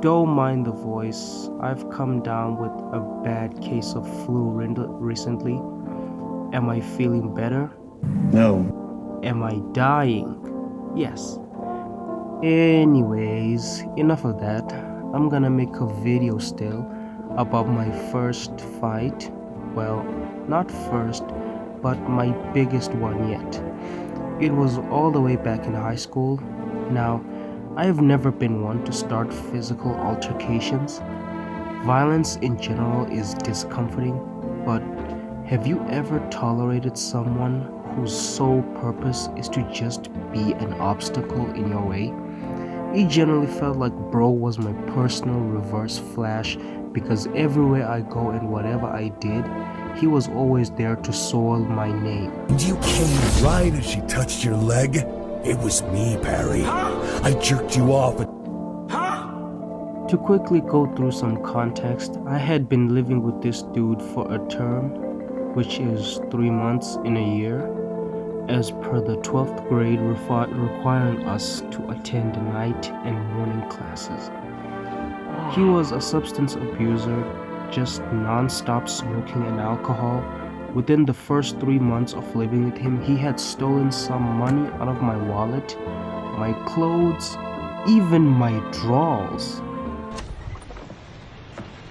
Don't mind the voice. I've come down with a bad case of flu recently. Am I feeling better? No. Am I dying? Yes. Anyways, enough of that. I'm gonna make a video still about my first fight. Well, not first, but my biggest one yet. It was all the way back in high school. Now, I have never been one to start physical altercations. Violence in general is discomforting, but have you ever tolerated someone whose sole purpose is to just be an obstacle in your way? It generally felt like bro was my personal reverse Flash, because everywhere I go and whatever I did, he was always there to soil my name. And you came right as she touched your leg? It was me, Parry. I jerked you off. To quickly go through some context, I had been living with this dude for a term, which is 3 months in a year, as per the 12th grade requiring us to attend night and morning classes. He was a substance abuser, just non-stop smoking and alcohol. Within the first 3 months of living with him, he had stolen some money out of my wallet, my clothes, even my drawers.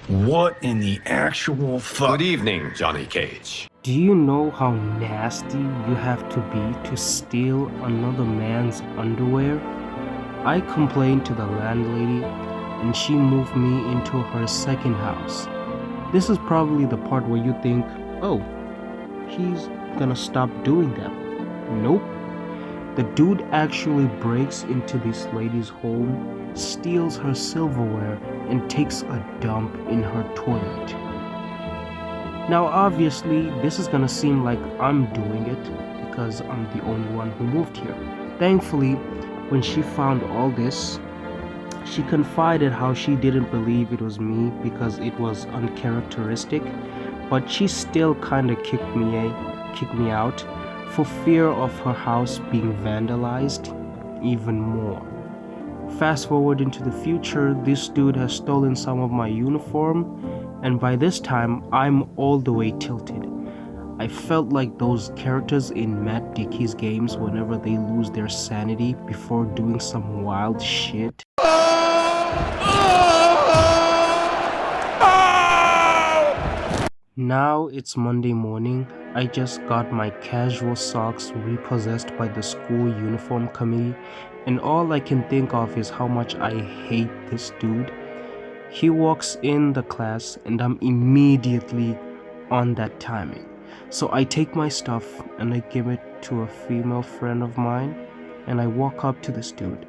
What in the actual fuck? Good evening, Johnny Cage. Do you know how nasty you have to be to steal another man's underwear? I complained to the landlady and she moved me into her second house. This is probably the part where you think, oh, he's gonna stop doing that. Nope. The dude actually breaks into this lady's home, steals her silverware, and takes a dump in her toilet. Now obviously this is gonna seem like I'm doing it because I'm the only one who moved here. Thankfully, when she found all this, she confided how she didn't believe it was me because it was uncharacteristic, but she still kinda kicked me out for fear of her house being vandalized even more. Fast forward into the future, this dude has stolen some of my uniform, and by this time I'm all the way tilted. I felt like those characters in Matt Dickey's games whenever they lose their sanity before doing some wild shit. Now it's Monday morning. I just got my casual socks repossessed by the school uniform committee, and all I can think of is how much I hate this dude. He walks in the class and I'm immediately on that timing. So I take my stuff and I give it to a female friend of mine, and I walk up to this dude.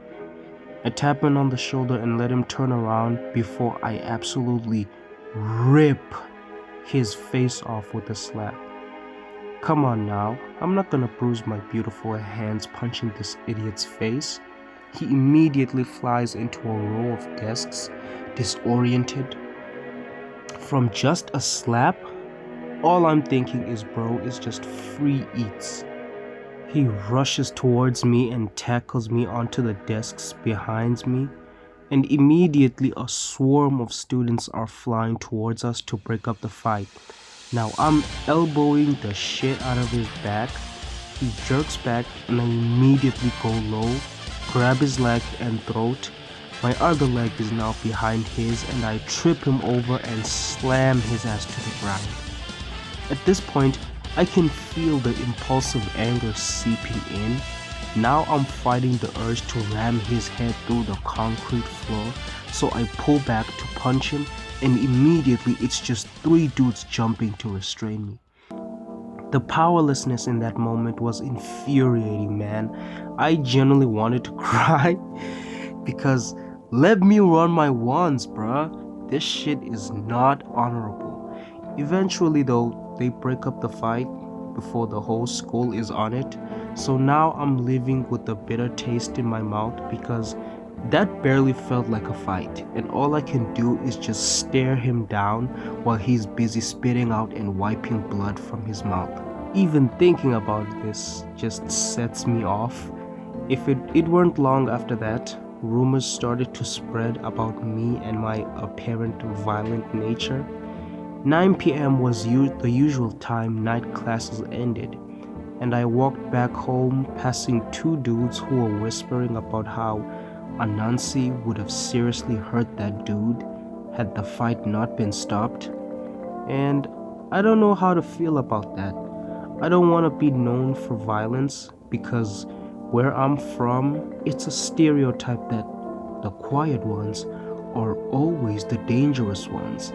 I tap him on the shoulder and let him turn around before I absolutely rip his face off with a slap. Come on now, I'm not gonna bruise my beautiful hands punching this idiot's face. He immediately flies into a row of desks, disoriented. From just a slap, all I'm thinking is bro is just free eats. He rushes towards me and tackles me onto the desks behind me, and immediately a swarm of students are flying towards us to break up the fight. Now I'm elbowing the shit out of his back. He jerks back and I immediately go low, grab his leg and throat. My other leg is now behind his and I trip him over and slam his ass to the ground. At this point, I can feel the impulsive anger seeping in. Now I'm fighting the urge to ram his head through the concrete floor, so I pull back to punch him, and immediately it's just 3 dudes jumping to restrain me. The powerlessness in that moment was infuriating, man. I genuinely wanted to cry because let me run my wands, bruh. This shit is not honorable. Eventually though, they break up the fight before the whole school is on it. So now I'm living with a bitter taste in my mouth because that barely felt like a fight, and all I can do is just stare him down while he's busy spitting out and wiping blood from his mouth. Even thinking about this just sets me off. If it weren't long after that, rumors started to spread about me and my apparent violent nature. 9 p.m. was the usual time night classes ended, and I walked back home passing two dudes who were whispering about how Anansi would have seriously hurt that dude had the fight not been stopped. And I don't know how to feel about that. I don't want to be known for violence because where I'm from, it's a stereotype that the quiet ones are always the dangerous ones.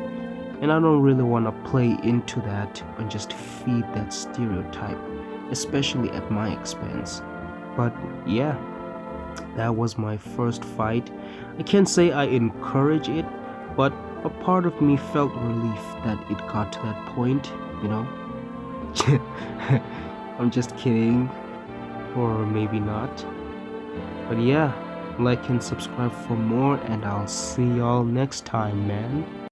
And I don't really want to play into that and just feed that stereotype, especially at my expense. But yeah, that was my first fight. I can't say I encourage it, but a part of me felt relief that it got to that point, you know? I'm just kidding, or maybe not. But yeah, like and subscribe for more, and I'll see y'all next time, man.